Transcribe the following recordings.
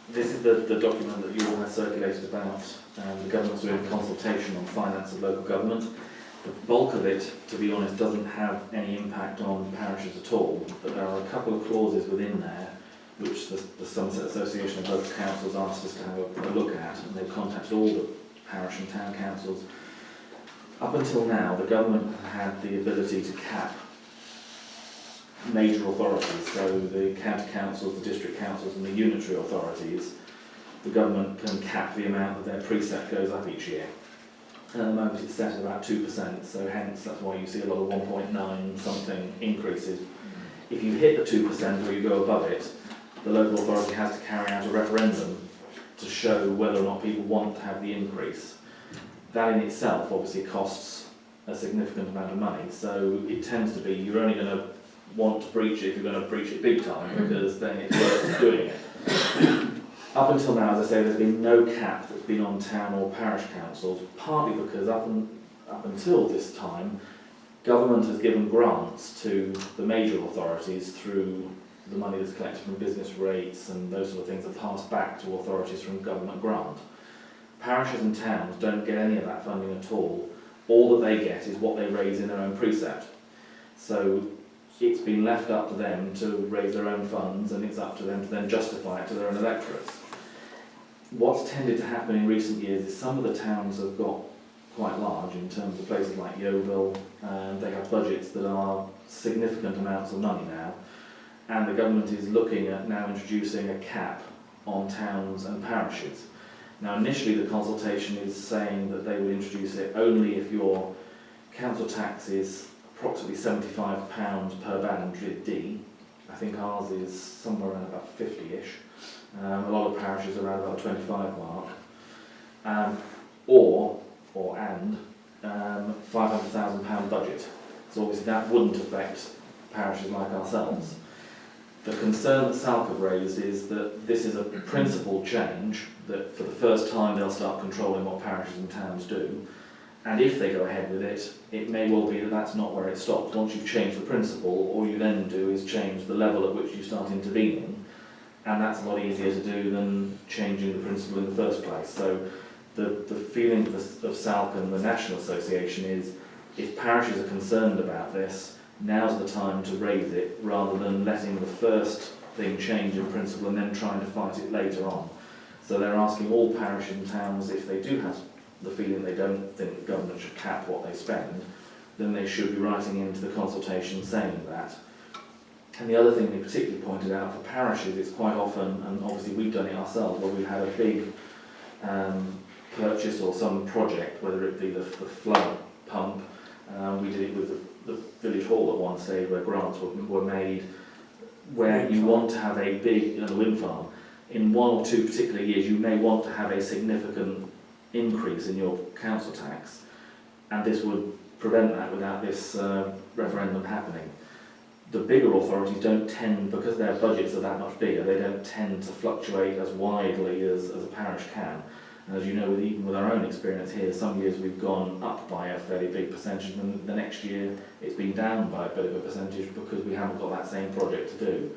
This is the document that you all have circulated about the government's doing consultation on finance of local government. The bulk of it, to be honest, doesn't have any impact on parishes at all, but there are a couple of clauses within there which the Somerset Association of Local Councils asked us to have a look at, and they've contacted all the parish and town councils. Up until now, the government had the ability to cap major authorities, so the county councils, the district councils and the unitary authorities. The government can cap the amount that their precept goes up each year. And at the moment it's set at about 2%, so hence that's why you see a lot of 1.9 something increases. If you hit the 2% or you go above it, the local authority has to carry out a referendum to show whether or not people want to have the increase. That in itself obviously costs a significant amount of money, so it tends to be you're only going to want to breach it if you're going to breach it big time, because then it's worth doing it. Up until now, as I say, there's been no cap that's been on town or parish councils, partly because up until this time, government has given grants to the major authorities through the money that's collected from business rates, and those sort of things are passed back to authorities from government grant. Parishes and towns don't get any of that funding at all. All that they get is what they raise in their own precept. So it's been left up to them to raise their own funds, and it's up to them to then justify it to their own electorates. What's tended to happen in recent years is some of the towns have got quite large in terms of places like Yeovil, and they have budgets that are significant amounts of money now, and the government is looking at now introducing a cap on towns and parishes. Now initially the consultation is saying that they will introduce it only if your council tax is approximately £75 per band D. I think ours is somewhere around about 50-ish. A lot of parishes are around about the 25 mark. And £500,000 budget. So obviously that wouldn't affect parishes like ourselves. The concern that SALC have raised is that this is a principal change, that for the first time they'll start controlling what parishes and towns do. And if they go ahead with it, it may well be that that's not where it stops. Once you've changed the principle, all you then do is change the level at which you start intervening, and that's a lot easier to do than changing the principle in the first place. So the feeling of SALC and the National Association is, if parishes are concerned about this, now's the time to raise it, rather than letting the first thing change in principle and then trying to fight it later on. So they're asking all parishes and towns, if they do have the feeling they don't think the government should cap what they spend, then they should be writing into the consultation saying that. And the other thing they particularly pointed out for parishes is quite often, and obviously we've done it ourselves, where we've had a big purchase or some project, whether it be the flood pump. We did it with the village hall at one stage, where grants were made, where you want to have a big wind farm. In 1 or 2 particular years you may want to have a significant increase in your council tax, and this would prevent that without this referendum happening. The bigger authorities don't tend, because their budgets are that much bigger, they don't tend to fluctuate as widely as a parish can. And as you know, even with our own experience here, some years we've gone up by a fairly big percentage, and the next year it's been down by a bit of a percentage because we haven't got that same project to do.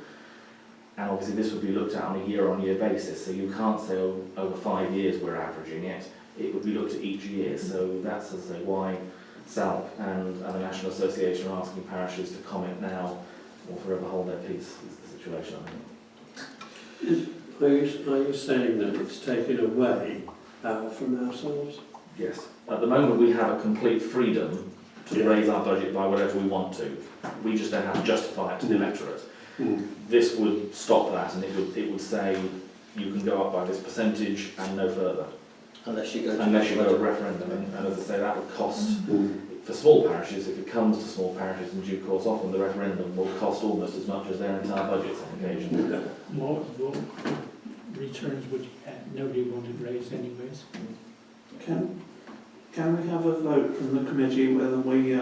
And obviously this would be looked at on a year-on-year basis, so you can't say over 5 years we're averaging it. It would be looked at each year, so that's, as I say, why SALC and the National Association are asking parishes to comment now or forever hold their peace, is the situation, I think. Are you saying that it's taken away from ourselves? Yes. At the moment we have a complete freedom to raise our budget by whatever we want to. We just then have to justify it to the electorate. This would stop that, and it would say you can go up by this percentage and no further. Unless you go to a referendum, and as I say, that would cost, for small parishes, if it comes to small parishes in due course, often the referendum will cost almost as much as their entire budgets on occasion. What returns would you get? Nobody wanted raised anyways. Can we have a vote from the committee whether we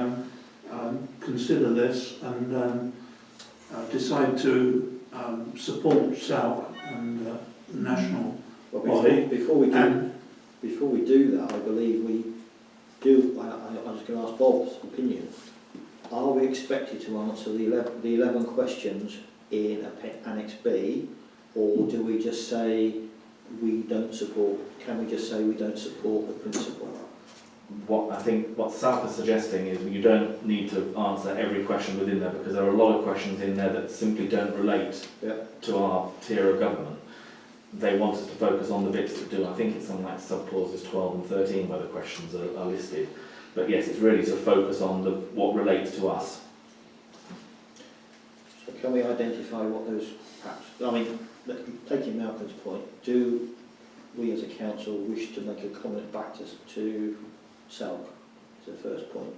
consider this and decide to support SALC and the national body? Before we do that, I believe we do. I'm just going to ask Bob's opinion. Are we expected to answer the 11 questions in Annex B, Or do we just say we don't support, can we just say we don't support the principle? What South is suggesting is you don't need to answer every question within there, because there are a lot of questions in there that simply don't relate to our tier of government. They want us to focus on the bits that do. I think it's something like sub-clauses 12 and 13 where the questions are listed. But yes, it's really to focus on what relates to us. So can we identify what those, perhaps, I mean, taking Malcolm's point, do we as a council wish to make a comment back to SELC as a first point?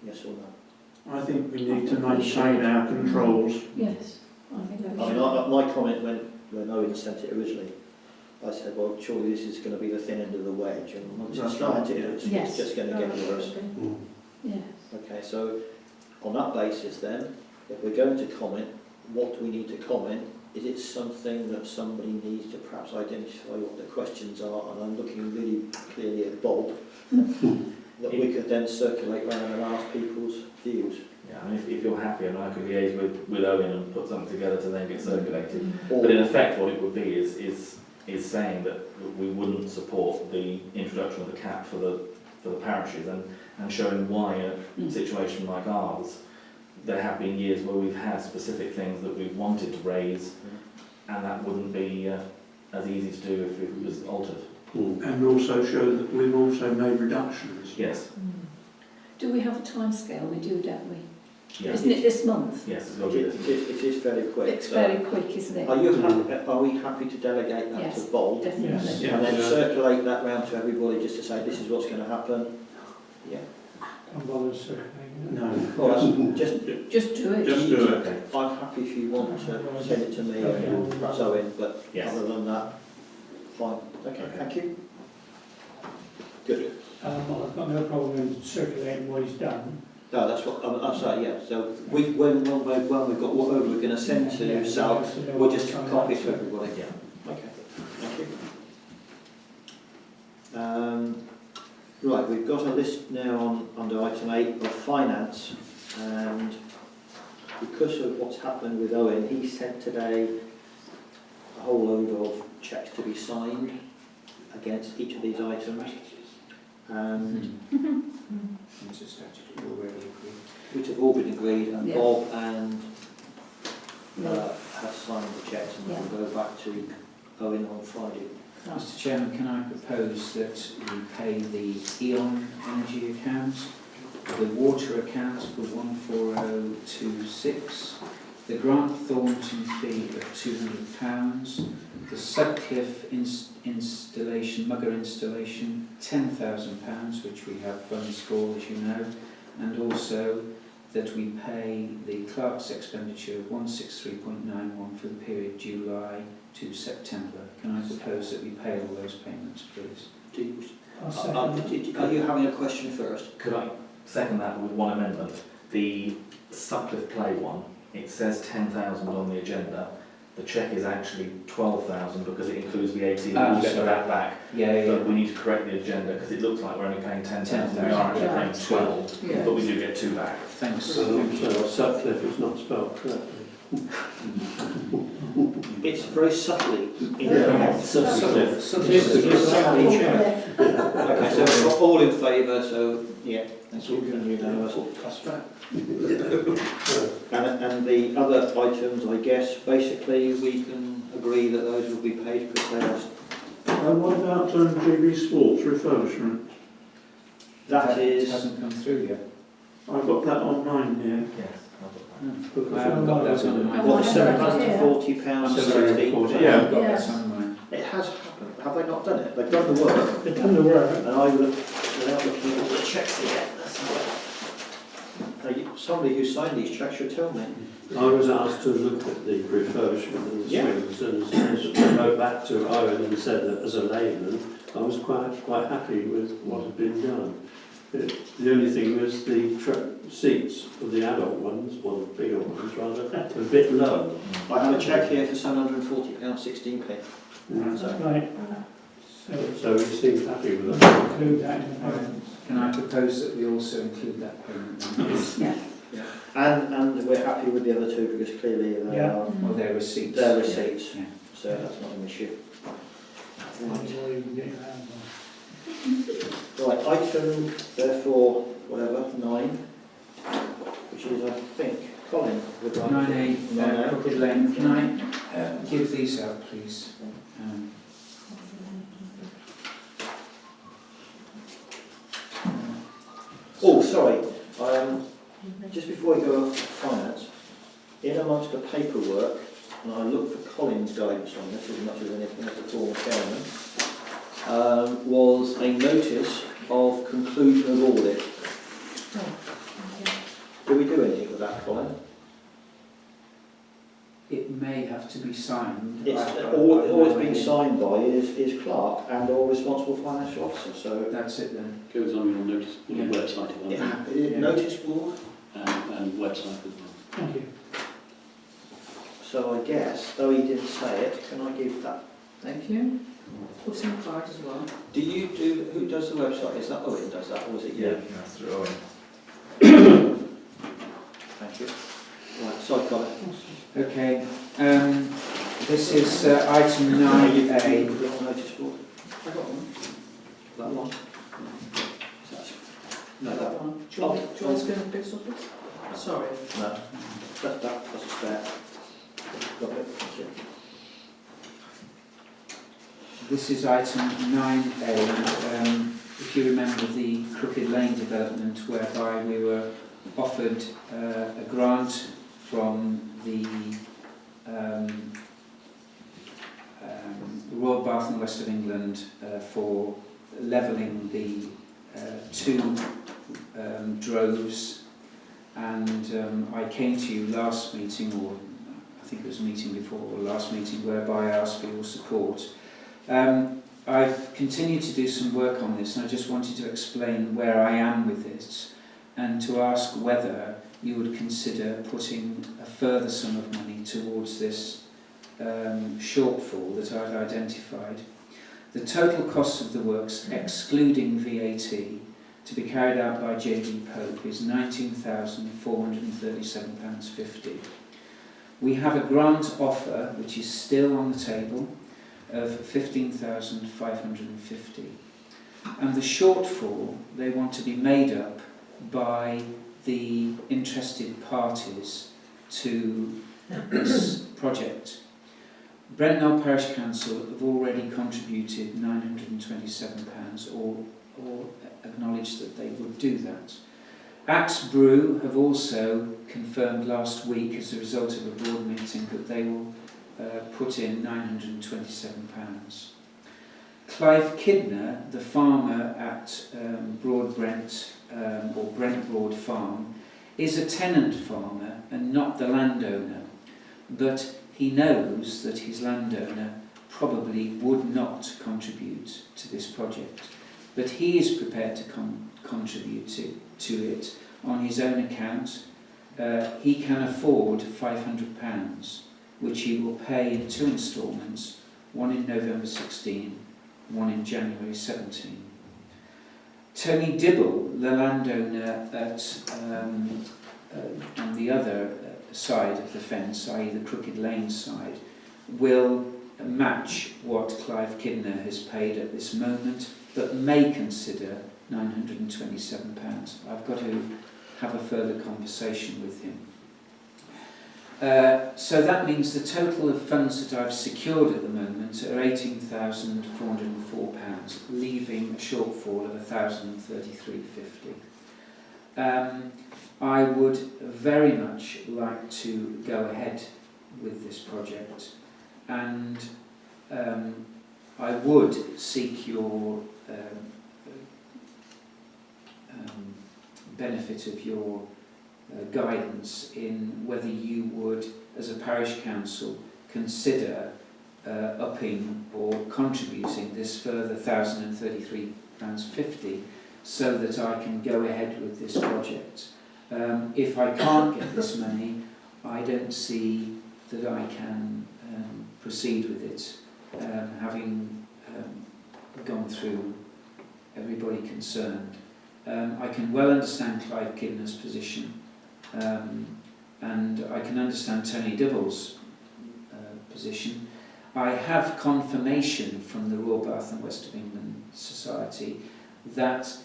Yes or no? I think we need to maintain our controls. Yes, I think I that mean, my comment when Owen sent it originally, I said, well, surely this is going to be the thin end of the wedge, and once it's started, it's yes. just going to get worse. Yes. Okay, so on that basis then, if we're going to comment, what do we need to comment? Is it something that somebody needs to perhaps identify what the questions are? And I'm looking really clearly at Bob, that we could then circulate around and ask people's views. Yeah, I mean, if you're happy, and I could liaise with Owen and put something together to then get circulated. Or, But in effect, what it would be is saying that we wouldn't support the introduction of the cap for the parishes, and showing why a situation like ours, there have been years where we've had specific things that we've wanted to raise, and that wouldn't be as easy to do if it was altered. And also show that we've also made reductions. Yes. Do we have a time scale? We do, don't we? Yeah. Isn't it this month? Yes, it's got to be this. it is fairly quick. It's so very quick, isn't it? are we happy to delegate that Yes. to Bob? Definitely. Yes. Yeah. And then circulate that round to everybody just to say this is what's going to happen? Yeah. Can't bother circulating it. No. All right, just Just do it. Just do it. Okay. I'm happy if you want to send it to me or perhaps Owen, but Yes. other than that, fine. Okay, thank you. Good. Well, I've got no problem in circulating what he's done. No, that's what I'm sorry. Yeah. So when we've got whatever we're going to send to Yeah, Sal, so we'll just copy it to everybody. Yeah. Okay. Thank you. Right, we've got a list now on under item 8 of finance, and because of what's happened with Owen, he sent today a whole load of cheques to be signed against each of these items, and which have all been agreed, and Yeah. Bob and have signed the cheques, and we'll go back to Owen on Friday. Mr Chairman, can I propose that we pay the Eon energy account, the water account for 14026, the Grant Thornton fee of £200, the Sutcliffe installation, mugger installation, £10,000, which we have funds for, as you know, and also that we pay the clerk's expenditure of 163.91 for the period July to September. Can I propose that we pay all those payments, please? I'll second that. Are you having a question first? Could I second that with one amendment? The Sutcliffe Play one, it says 10,000 on the agenda. The cheque is actually 12,000 because it includes VAT. We'll get that back. Yeah, But we need to correct the agenda because it looks like we're only paying 10,000. We are actually Yeah. paying 12, Yeah. but we do get 2 back. Thanks. So Sutcliffe is not spelled correctly. It's very subtly. Yeah. Subtly. Okay, so we're all in favour, so yeah, thank you. And the other items, I guess, basically we can agree that those will be paid because they are. What about GB Sports refurbishment? That It is. hasn't come through yet. I've got that on mine here. Yes, I've got I haven't got that on mine. What, Yeah. £740, 16p? Yeah. I've got Yeah. that on mine. It has happened. Have they not done it? They've done the work. They've done the work. And I looked, without looking at all the checks again, that's somebody who signed these checks should tell me. I was asked to look at the refurbishment and the Yeah. swings, and I wrote back to Owen and said that as a layman, I was quite happy with what had been done. The only thing was the seats of the adult ones, or the bigger ones rather, were a bit low. I have a check here for £740, 16p. That's right. So he seemed happy with that. Include that in the payments. Can I propose that we also include that payment? Yeah. And we're happy with the other two because clearly they Yeah. are Or their receipts? their receipts. Yeah. that's not an issue. That's all you can get your hands on. Right, item, therefore, whatever, 9, which is, I think, Colin would like 9A, 9A. Crooked Lane. Can I give these out, please? Oh, sorry, just before we go off finance, in amongst the paperwork, and I look for Colin's guidance on this as much as anything as the former chairman, was a notice of conclusion of audit. Do we do anything with that, Colin? It may have to be signed. It's, I- all it's been signed by is clerk and or responsible financial officer, so That's it then. Goes on your notice board Yeah. website as well, Yeah. notice board. and website as well. Thank you. So I guess, though he didn't say it, can I give that? Thank you. Put in card as well. Do you do, who does the website? Is that Owen does that, or is it you? that's through Owen. Thank you. Right, sorry, Colin. Okay, this is item 9A. Put it on notice board. I got one. That one? No, I that got one. one. Do you want to go to the post office? Sorry. No. That's a spare. Lovely, thank you. This is item 9A. If you remember the Crooked Lane development whereby we were offered a grant from the Royal Bath and West of England for levelling the two droves, and I came to you last meeting, or I think it was a meeting before or last meeting, whereby I asked for your support. I've continued to do some work on this, and I just wanted to explain where I am with this and to ask whether you would consider putting a further sum of money towards this shortfall that I've identified. The total cost of the works, excluding VAT, to be carried out by JD Pope is £19,437.50. We have a grant offer, which is still on the table, of £15,550. And the shortfall, they want to be made up by the interested parties to this project. Brent Knoll Parish Council have already contributed £927 or acknowledged that they would do that. Axe Brew have also confirmed last week as a result of a board meeting that they will put in £927. Clive Kidner, the farmer at Broad Brent, or Brent Broad Farm, is a tenant farmer and not the landowner, but he knows that his landowner probably would not contribute to this project, but he is prepared to contribute to it on his own account. He can afford £500, which he will pay in 2 instalments, one in November 16, one in January 17. Tony Dibble, the landowner at on the other side of the fence, i.e. the Crooked Lane side, will match what Clive Kidner has paid at this moment, but may consider £927. I've got to have a further conversation with him. So that means the total of funds that I've secured at the moment are £18,404, leaving a shortfall of £1,033.50. I would very much like to go ahead with this project, and I would seek your benefit of your guidance in whether you would, as a parish council, consider upping or contributing this further £1,033.50 so that I can go ahead with this project. If I can't get this money, I don't see that I can proceed with it, having gone through everybody concerned. I can well understand Clive Kidner's position, and I can understand Tony Dibble's position. I have confirmation from the Royal Bath and West of England Society that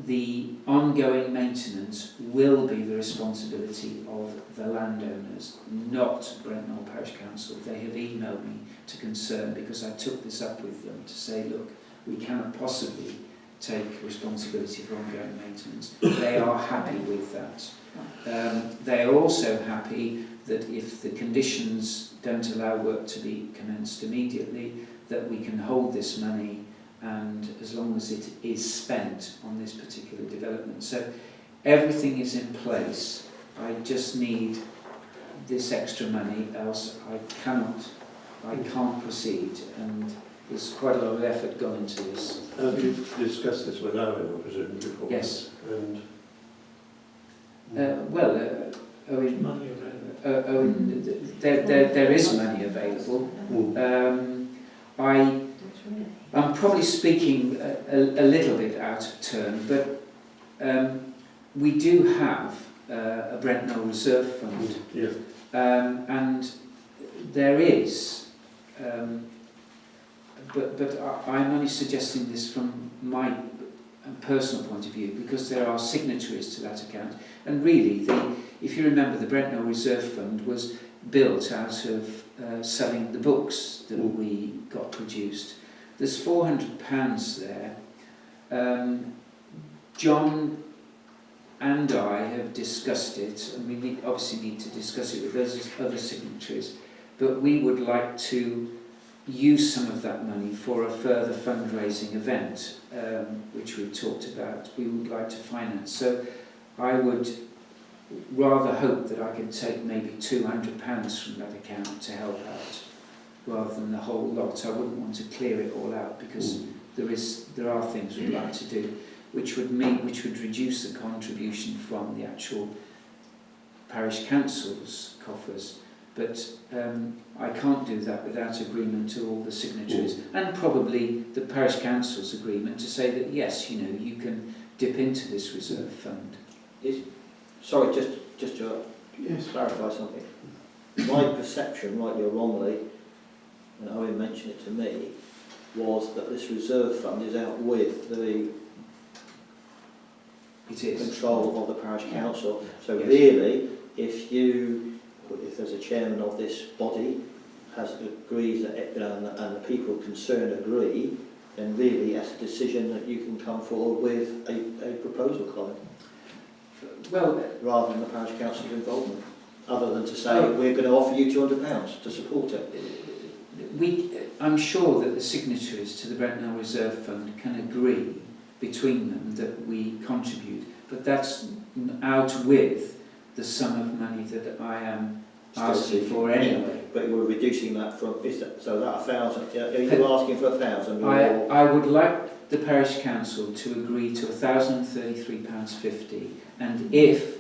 the ongoing maintenance will be the responsibility of the landowners, not Brent Knoll Parish Council. They have emailed me to concern because I took this up with them to say, look, we cannot possibly take responsibility for ongoing maintenance. They are happy with that. They are also happy that if the conditions don't allow work to be commenced immediately, that we can hold this money, and as long as it is spent on this particular development. So everything is in place. I just need this extra money, else I can't proceed, and there's quite a lot of effort gone into this. Have you discussed this with Owen, I presume, before? Yes. And Owen, Money available. there is money available. I'm probably speaking a little bit out of turn, but we do have a Brent Knoll Reserve Fund, yeah. and there is, but I'm only suggesting this from my personal point of view, because there are signatories to that account, and really, if you remember, the Brent Knoll Reserve Fund was built out of selling the books that we got produced. There's £400 there. John and I have discussed it, and we obviously need to discuss it with those other signatories, but we would like to use some of that money for a further fundraising event, which we've talked about. We would like to finance. So I would rather hope that I can take maybe £200 from that account to help out, rather than the whole lot. I wouldn't want to clear it all out, because there are things we'd like to do, which would reduce the contribution from the actual parish council's coffers. But I can't do that without agreement to all the signatories, and probably the parish council's agreement to say that yes, you know, you can dip into this reserve fund. Sorry, just to clarify something. My perception, rightly or wrongly, and Owen mentioned it to me, was that this reserve fund is out with the control of the parish council. So Yes. really, if there's a chairman of this body agrees that and the people concerned agree, then really that's a decision that you can come forward with a proposal, Colin. Well, Rather than the parish council's involvement, other than to say we're going to offer you £200 to support it. I'm sure that the signatories to the Brent Knoll Reserve Fund can agree between them that we contribute, but that's out with the sum of money that I am asking for anyway. But you were reducing that from, so that 1,000, are you asking for 1,000? I would like the parish council to agree to £1,033.50, and if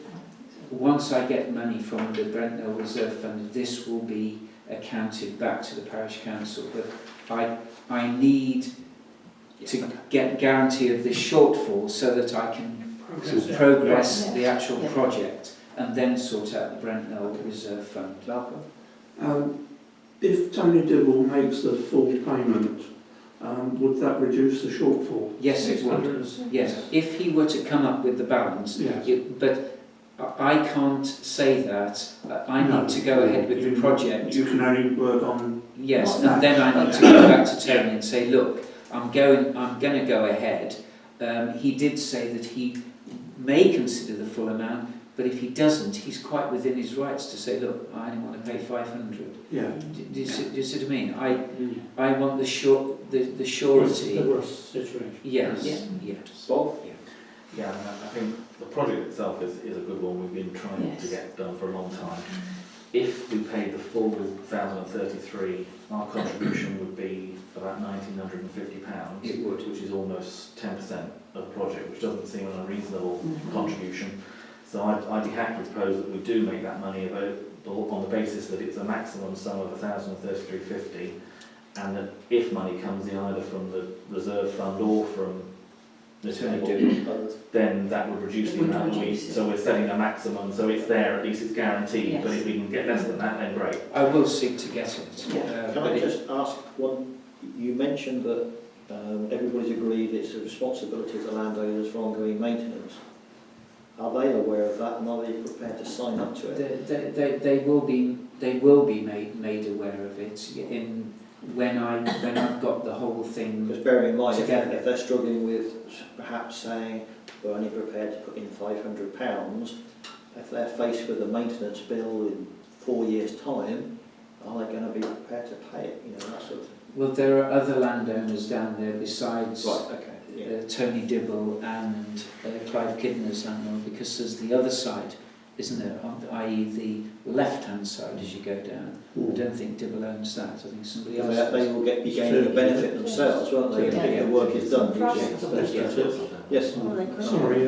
once I get money from the Brent Knoll Reserve Fund, this will be accounted back to the parish council. But I need to get guarantee of this shortfall so that I can progress the actual project and then sort out the Brent Knoll Reserve Fund. Malcolm? If Tony Dibble makes the full payment, would that reduce the shortfall? Yes, it would. Yes, if he were to come up with the balance, Yes. but I can't say that. I need to go ahead with the project. You can only work on... Yes, and then I need to go back to Tony and say, look, I'm going to go ahead. He did say that he may consider the full amount, but if he doesn't, he's quite within his rights to say, look, I only want to pay 500. Yeah. Do you see what I mean? I want the surety. The worst situation. Yes. Yeah. Yes. Bob? Yeah, I think the project itself is a good one. We've been trying to get done for a long time. If we paid the full 1,033, our contribution would be about £1,950. It would. Which is almost 10% of the project, which doesn't seem an unreasonable contribution. So I'd be happy to propose that we do make that money available on the basis that it's a maximum sum of £1,033.50, and that if money comes in either from the reserve fund or from Tony mitigable, Others. then that would reduce It the would amount. reduce it. So we're setting a maximum, so it's there, at least it's guaranteed. But Yes. if we can get less than that, then great. I will seek to get it. Yeah. Can but I it- just ask one, you mentioned that everybody's agreed it's a responsibility of the landowners for ongoing maintenance. Are they aware of that and are they prepared to sign up to it? They will be made aware of it when I've got the whole thing. Because bearing in mind, Together. if they're struggling with perhaps saying we're only prepared to put in £500, if they're faced with a maintenance bill in 4 years' time, are they going to be prepared to pay it? You know, that sort of thing. Well, there are other landowners down there besides Right, okay. Yeah. Tony Dibble and Clive Kidner's landlord, because there's the other side, isn't there? I.e. the left-hand side as you go down. I don't think Dibble owns that. I think somebody else Because they does. will be gaining the benefit themselves, won't they, if the work is done? Yes. Sorry,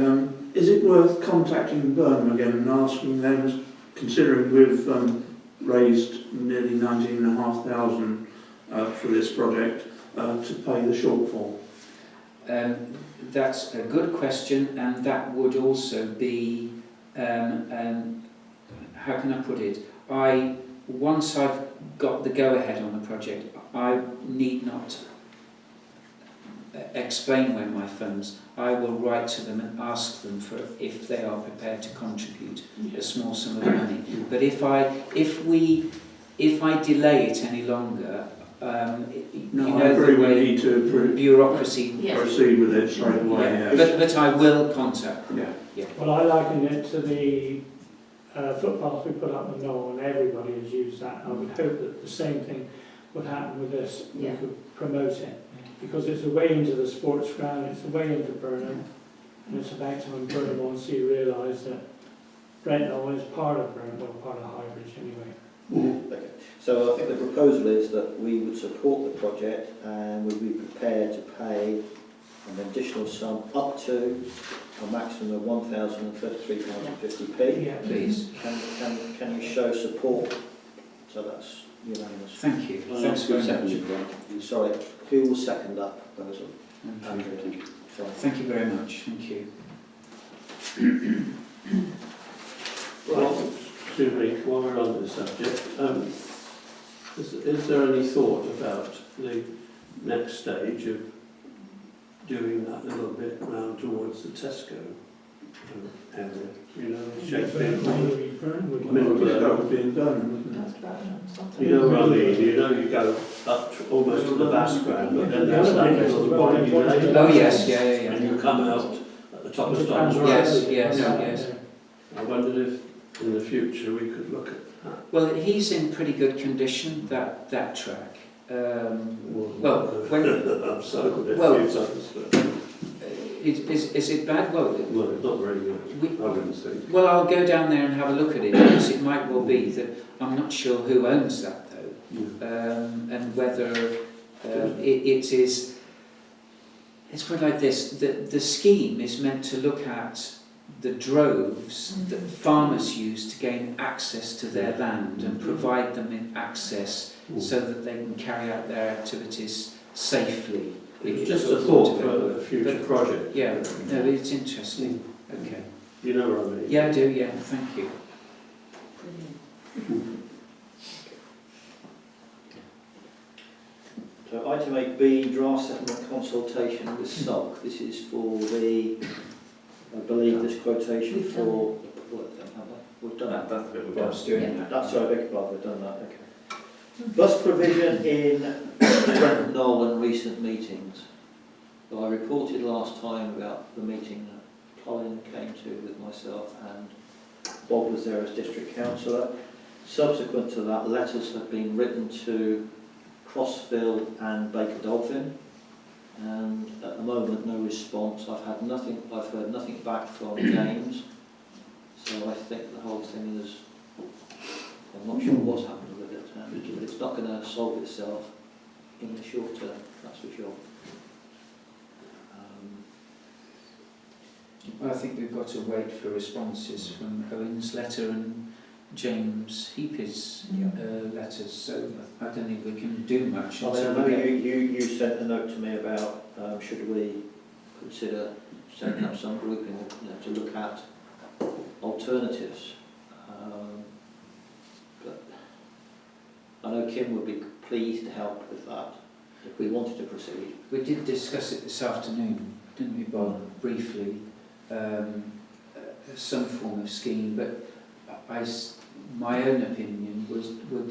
is it worth contacting Burnham again and asking them, considering we've raised nearly 19,500 for this project, to pay the shortfall? That's a good question, and that would also be, how can I put it? Once I've got the go-ahead on the project, I need not explain where my funds. I will write to them and ask them for if they are prepared to contribute a small sum of money. But if I delay it any longer, No, you I know agree, the we way need to bureaucracy. Yes. proceed with it straight away, Yeah. yes. But I will contact them. Yeah. Well, I liken it to the footpath we put up the knoll, and everybody has used that. I would hope that the same thing would happen with this. We Yeah. could promote it, because it's a way into the sports ground, it's a way into Burnham, and it's about time Burnham wants to realise that Brent Knoll is part of Burnham, or part of Highbridge anyway. Okay. So I think the proposal is that we would support the project and would be prepared to pay an additional sum up to a maximum of £1,033.50p. Yeah. Please. Can you show support? So that's unanimous. Thank you. Thanks very much. Sorry, who will second that proposal? Thank you. Andrew. Sorry. Thank you very much. Thank you. Right, excuse me, while we're on this subject, is there any thought about the next stage of doing that little bit round towards the Tesco area? You know, Shakespeare Court, middle That there. would be in Burnham, wouldn't it? That's about enough. You know what I mean? You know, you go up almost to the Bass ground, but then there's that little windy lane. Oh yes, yeah. And you come out at the top of Stones Road. Yes, yes. I wondered if in the future we could look at that. Well, he's in pretty good condition, that track. Well, when I'm so good Well, at few times, but is it bad? Well, well, it's not very good. we, I wouldn't think. well, I'll go down there and have a look at it, because it might well be that I'm not sure who owns that though, and whether it is. It's put like this: the scheme is meant to look at the droves that farmers use to gain access to their land and provide them in access so that they can carry out their activities safely. It's just a thought for a future project. Yeah, no, it's interesting. Okay. You know what I mean? Yeah, I do, yeah, thank you. So item 8B, draft settlement consultation with SOC. This is for the, I believe this quotation We've for, we've done that. That's the bit we've done. Bob's doing Yeah. that. That's sorry, I beg your pardon, we've done that, okay. Bus provision in Brent Knoll and recent meetings. Well, I reported last time about the meeting that Colin came to with myself and Bob was there as district councillor. Subsequent to that, letters have been written to Crossville and Baker Dolphin, and at the moment no response. I've heard nothing back from James, so I think the whole thing is, I'm not sure what's happened with it, but it's not going to solve itself in the short term, that's for sure. Well, I think we've got to wait for responses from Owen's letter and James Heapy's letters, so I don't think we can do much I until know we get... you sent a note to me about should we consider setting up some group to look at alternatives. But I know Kim would be pleased to help with that if we wanted to proceed. We did discuss it this afternoon, didn't we, Bob, briefly, some form of scheme, but my own opinion was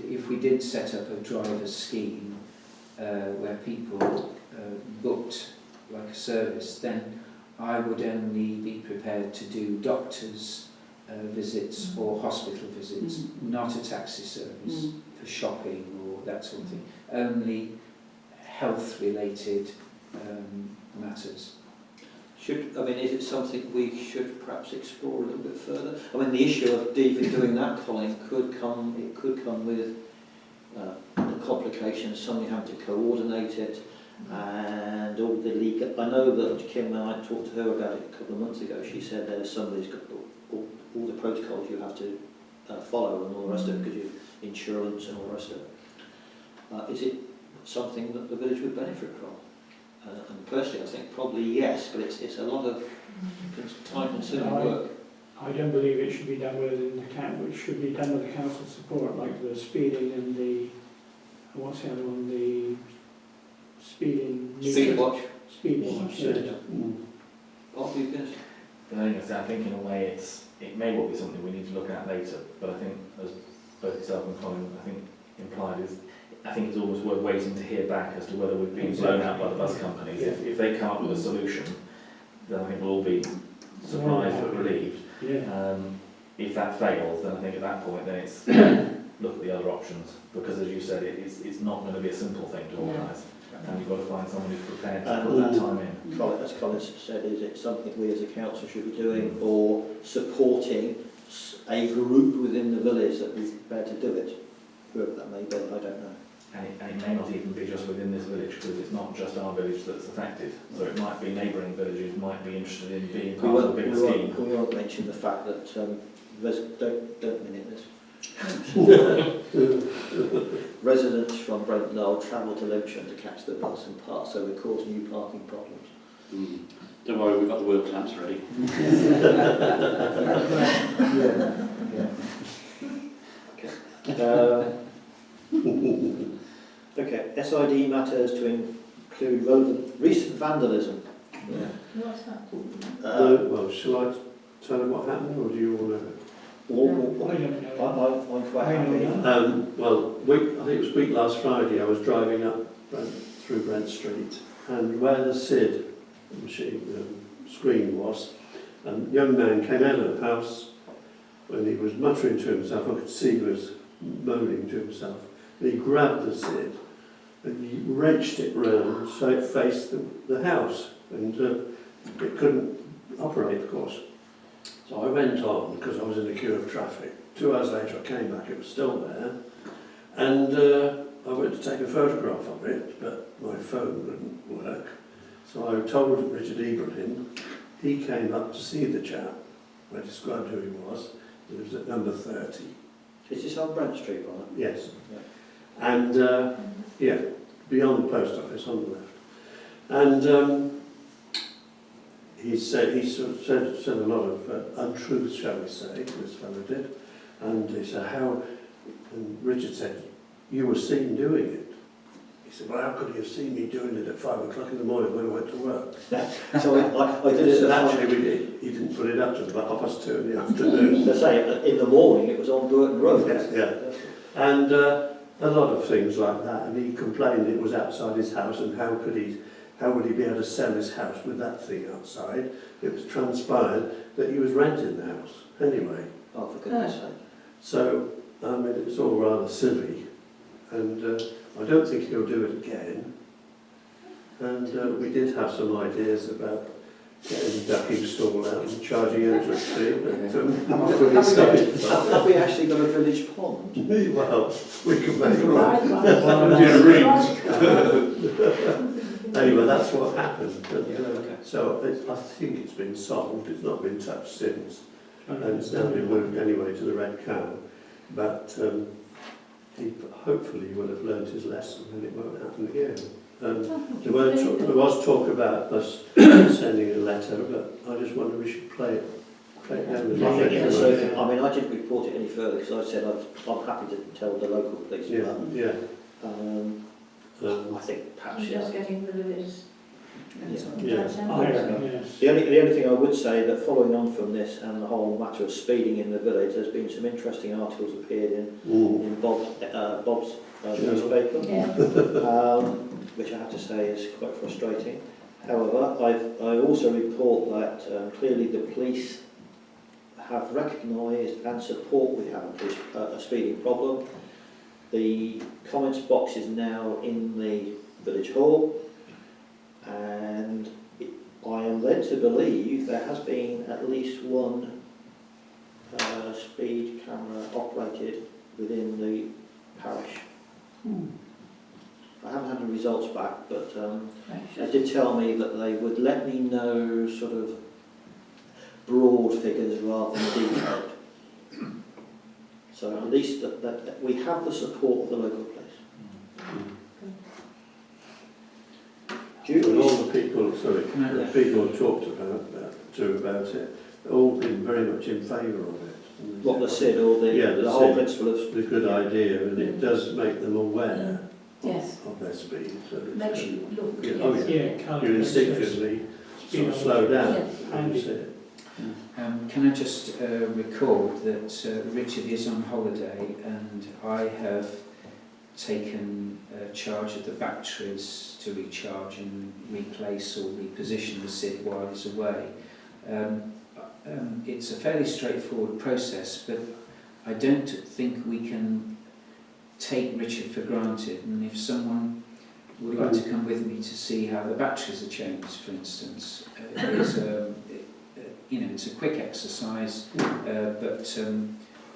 if we did set up a driver's scheme where people booked like a service, then I would only be prepared to do doctors' visits or hospital visits, not a taxi service for shopping or that sort of thing. Only health-related matters. Is it something we should perhaps explore a little bit further? I mean, the issue of even doing that, Colin, could come with the complications, somebody having to coordinate it, and all the legal. I know that Kim and I talked to her about it a couple of months ago. She said there's somebody's got all the protocols you have to follow and all the rest of it, because you insurance and all the rest of it. Is it something that the village would benefit from? And personally, I think probably yes, but it's a lot of time-consuming work. I don't believe it should be done within the council. It should be done with the council support, like the speeding and the what's the other one? The speeding. Speed watch. Speed watch. Yeah. After you finish. I think in a way it may well be something we need to look at later, but I think, as both yourself and Colin I think implied, I think it's almost worth waiting to hear back as to whether we've been blown out by the bus companies. Yeah. If they come up with a solution, then I think we'll all be surprised but relieved. Yeah. If that fails, then I think at that point then it's look at the other options, because as you said, it's not going to be a simple thing to organise, and you've got to find someone who's prepared to put that time in. Colin, as Colin said, is it something we as a council should be doing, or supporting a group within the village that is prepared to do it? Whoever that may be, I don't know. And it may not even be just within this village, because it's not just our village that's affected. So it might be neighbouring villages might be interested in being part of a bigger scheme. We won't mention the fact that don't minute this. Residents from Brent Knoll travel to Limpsham to catch the bus and park, so we cause new parking problems. Don't worry, we've got the work plans ready. Okay, SID matters to include relevant recent vandalism. Yeah. What's that? Well, shall I tell them what happened, or do you all know it? I don't know. I'm quite happy. Well, I think it was week last Friday, I was driving up through Brent Street, and where the SID machine screen was, a young man came out of the house when he was muttering to himself. I could see he was moaning to himself, and he grabbed the SID and he wrenched it round so it faced the house, and it couldn't operate, of course. So I went on, because I was in a queue of traffic. 2 hours later I came back, it was still there, and I went to take a photograph of it, but my phone wouldn't work. So I told Richard Ibrahim. He came up to see the chap. I described who he was. He was at number 30. Is this on Brent Street, right? Yes. Yeah. And, beyond the post office on the left. And he sort of said a lot of untruths, shall we say, this fellow did. And he said, and Richard said, you were seen doing it. He said, well, how could he have seen me doing it at 5 o'clock in the morning when I went to work? So I did it. Actually, he didn't put it up to about 2:30 in the afternoon. Let's say in the morning it was on Burton Road. Yeah. And a lot of things like that. And he complained it was outside his house, and how would he be able to sell his house with that thing outside? It was transpired that he was renting the house anyway. Oh, for goodness sake. So, it was all rather silly, and I don't think he'll do it again. And we did have some ideas about getting the ducking stall out and charging entrance fee. Have we actually got a village pond? Well, we can make it Anyway, that's what happened. But, so I think it's been solved. It's not been touched since, and it's now been moved anyway to the Red Cow. But he hopefully will have learnt his lesson, and it won't happen again. There was talk about us sending a letter, but I just wonder we should play it down the I think line. it's so, I mean, I didn't report it any further because I said I'm happy to tell the local police Yeah, about it. I think perhaps I'm yes. just getting rid of it as... Yeah. Yes. The only thing I would say that following on from this and the whole matter of speeding in the village, there's been some interesting articles appeared in Bob's newspaper, Yeah. which I have to say is quite frustrating. However, I also report that clearly the police have recognised and support we have a speeding problem. The comments box is now in the village hall, and I am led to believe there has been at least one speed camera operated within the parish. I haven't had the results back, but they did tell me that they would let me know sort of broad figures rather than detailed. So at least that we have the support of the local police. And all the people, Yeah. people have talked about it, they've all been very much in favour of it. And What the SID or the whole principle of... the good idea, and it does make them aware Yes. of their speed. So Makes you look. yeah, yes. oh yeah. Yeah, You instinctively sort of slow down when you see it. Can I just record that Richard is on holiday and I have taken charge of the batteries to recharge and replace or reposition the SID while he's away. It's a fairly straightforward process, but I don't think we can take Richard for granted, and if someone would like to come with me to see how the batteries are changed, for instance, it's a quick exercise, but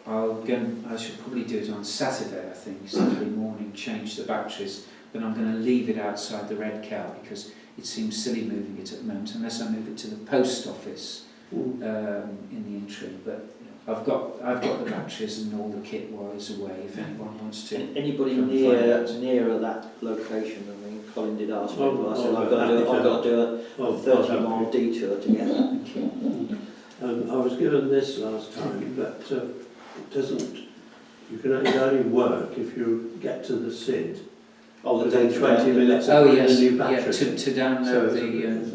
I should probably do it on Saturday, I think, Saturday morning, change the batteries, but I'm going to leave it outside the red cow because it seems silly moving it at the moment, unless I move it to the post office in the interim. But I've got the batteries and all the kit while he's away, if anyone wants to. Anybody come nearer that location? I mean, Colin did ask me, but I said I've I'll got to do a 30-mile detour to get that. I was given this last time, but it doesn't. It only work if you get to the SID within 20 minutes of Oh putting yes, a new yeah, battery. to download So the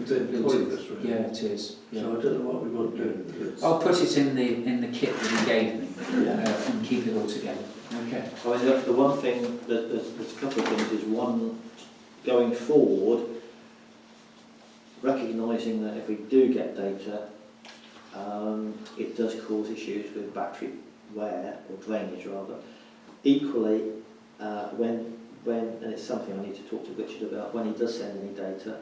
it's a bit pointless, really. yeah, it is. Yeah. So I don't know what we want to do. I'll put it in the kit that he gave me and keep it all together. Okay. I mean, the one thing, there's a couple of things, is one, going forward, recognising that if we do get data, it does cause issues with battery wear, or drainage rather. Equally, and it's something I need to talk to Richard about, when he does send any data,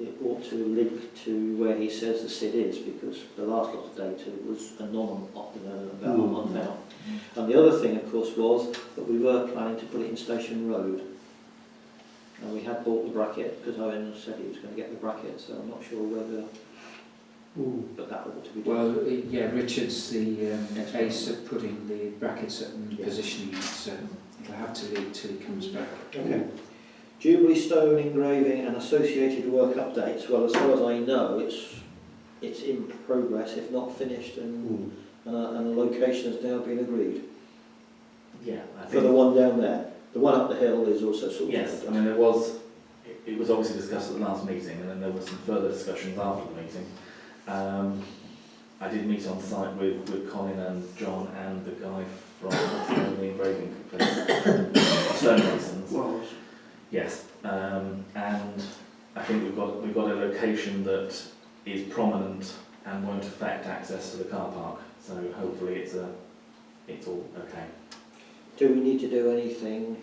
it ought to link to where he says the SID is, because the last lot of data was about a month out. And the other thing, of course, was that we were planning to put it in Station Road. And we had bought the bracket, because Owen said he was going to get the bracket, so I'm not sure whether... But that ought to be done. Well, yeah, Richard's the ace at putting the brackets up and positioning it, so it'll have to leave till he comes back. Okay. Jubilee stone engraving and associated work updates. Well, as far as I know, it's in progress, if not finished, and a location has now been agreed. Yeah, I For the think, one down there. The one up the hill is also sorted yes, out. I mean it was obviously discussed at the last meeting, and then there were some further discussions after the meeting. I did meet on site with Colin and John and the guy from the engraving place, stonemasons. Well, Yes, and I think we've got a location that is prominent and won't affect access to the car park. So hopefully it's all okay. Do we need to do anything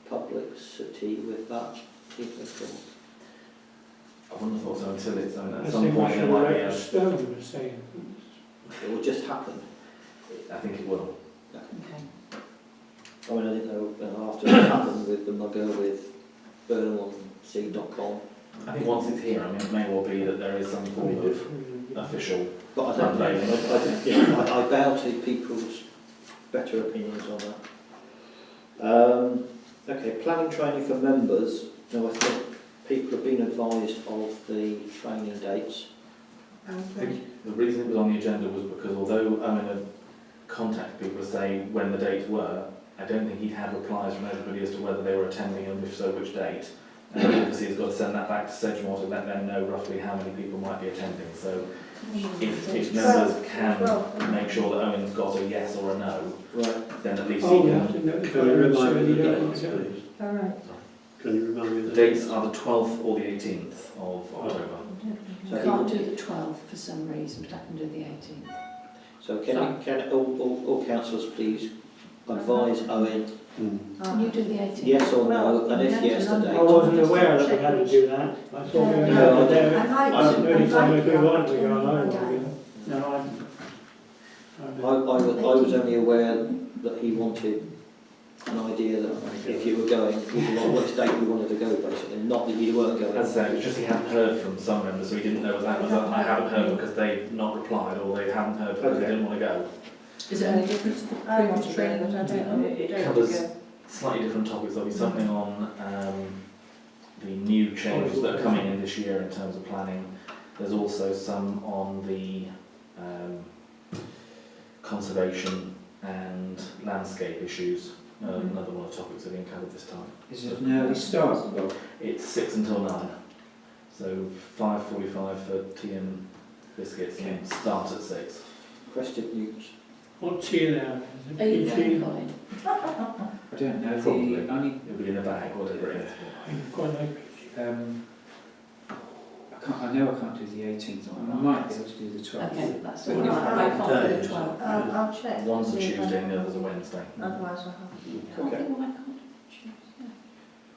publicity with that? Do you think? I wouldn't have thought so until it's I at some think we point there should might be erect a stone, you were saying. It will just happen. I think it will. Okay. I mean, I didn't know after it happened with the mugger with BurnhamOnSea.com. I think once it's here, I mean, it may well be that there is some form of official. But I don't know. I bow to people's better opinions on that. Okay, planning training for members. Now I think people have been advised of the training dates. I think the reason it was on the agenda was because although Owen had contacted people to say when the dates were, I don't think he'd had replies from everybody as to whether they were attending and if so, which date. And obviously he's got to send that back to Sedgemoor to let them know roughly how many people might be attending. So if members can make sure that Owen's got a yes or a no, Right. then at least Oh, he we have can. to notify Can you them remind so me they of the don't dates, want to go. please? All right. Can you remind me of The the dates are the 12th or the 18th of October. So I can't do the 12th for some reason, but I can do the 18th. So can all councillors please advise Owen Can you do the 18th? yes or no, and if yes, the I date. wasn't aware that we had to do that. I thought we only No, had to do it. I didn't- Notify them if we wanted to go, and I wanted to go. No, I was only aware that he wanted an idea that if you were going, which date you wanted to go, basically, not that you weren't going. As I say, it's just he hadn't heard from some members, so he didn't know whether that was, I haven't heard because they've not replied, or they haven't heard because they didn't want to go. Is there any difference to pre-watch training that I don't know? It covers slightly different topics. There'll be something on the new changes that are coming in this year in terms of planning. There's also some on the conservation and landscape issues. Another one of the topics that are being covered this time. Is it an early start, Bob? It's 6 until 9. So 5:45 for tea and biscuits and start at 6. Question news. What tea now? Is Are you it going, PG? Colin? I don't know. Probably. The only It'll be in a bag, whatever it is. I quite like PG. I know I can't do the 18th. I might be able to do the 12th. Okay, that's But all if- right. I can't do the 12th. I'll check. One's a See if Tuesday I- and the other's a Wednesday. Otherwise I'll have Can't Okay. do why I can't do Tuesday.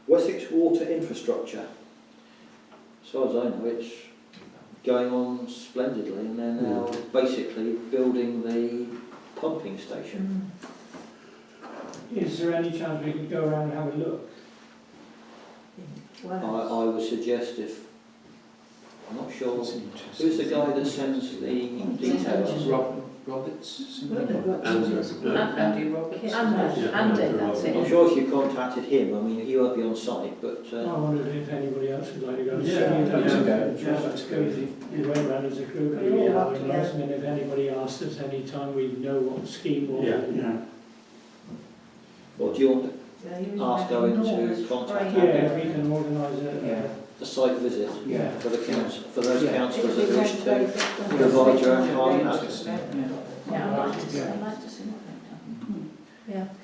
Wessex water infrastructure. As far as I know, it's going on splendidly, and they're now basically building the pumping station. Is there any chance we could go around and have a look? I would suggest if, I'm not sure, That's interesting. who's the guy that sends the details? Roberts? Andy Roberts. Andy. Andy, that's I'm it. sure if you contacted him, I mean, he won't be on site, but I wondered if anybody else would like to go. and see Yeah, it. that's okay. Yeah, Let's go. We went round as a group, We all yeah, got and last minute, if anybody asked us any time, we know what scheme or. Yeah. yeah. or do you want ask Owen to contact Yeah, we can organise Yeah. the site visit Yeah. for the council, for those Yeah. councillors that wish to provide your own contact? Interesting. Yeah. Yeah, I'd like to see what they've done.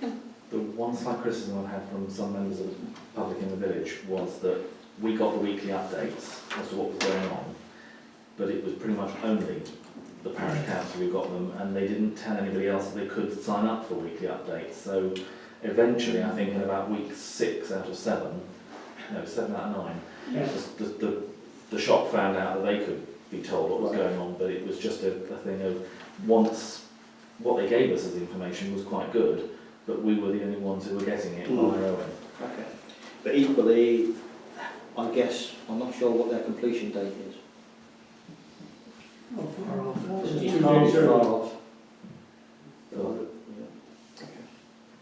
Yeah. The one slight criticism I've had from some members of the public in the village was that we got the weekly updates as to what was going on, but it was pretty much only the parish council who got them, and they didn't tell anybody else that they could sign up for weekly updates. So eventually, I think in about week 6 out of 7, no, 7 out of 9, Yeah. the shop found out that they could be told what was going on, but it was just a thing of once what they gave us as information was quite good, but we were the only ones who were getting it via Owen. Okay. But equally, I guess, I'm not sure what their completion date is. How far off? It's It's It's 2 not days far early. off.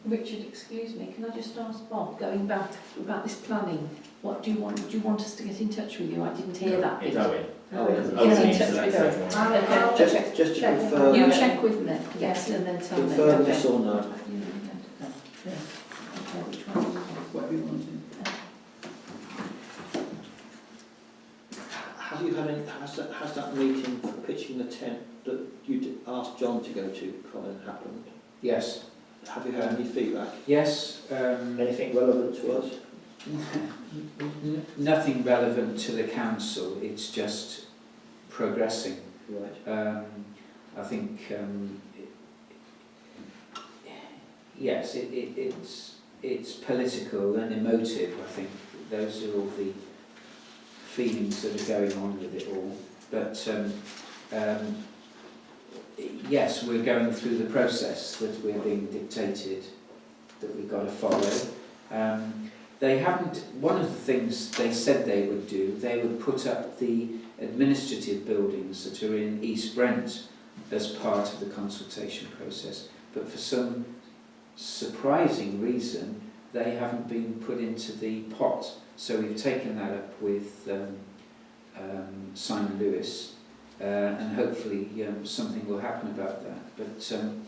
Richard, excuse me, can I just ask Bob, going back about this planning, what do you want us to get in touch with you? I didn't hear that bit. It's Owen. Get Owen in needs touch to let with her. everyone. Okay. Just to check. confirm, You check with me, yes, and then tell me. confirm Okay. yes or no. Okay, which one is it? Whatever you want to do. Have you had any, has that meeting for pitching the tent that you asked John to go to, Colin, happened? Yes. Have you had any feedback? Yes. Anything relevant to us? Nothing relevant to the council. It's just progressing. Right. I think yes, it's political and emotive. I think those are all the feelings that are going on with it all. But yes, we're going through the process that we're being dictated, that we've got to follow. They haven't. One of the things they said they would do, they would put up the administrative buildings that are in East Brent as part of the consultation process, but for some surprising reason they haven't been put into the pot So we've taken that up with Simon Lewis, and hopefully something will happen about that. But St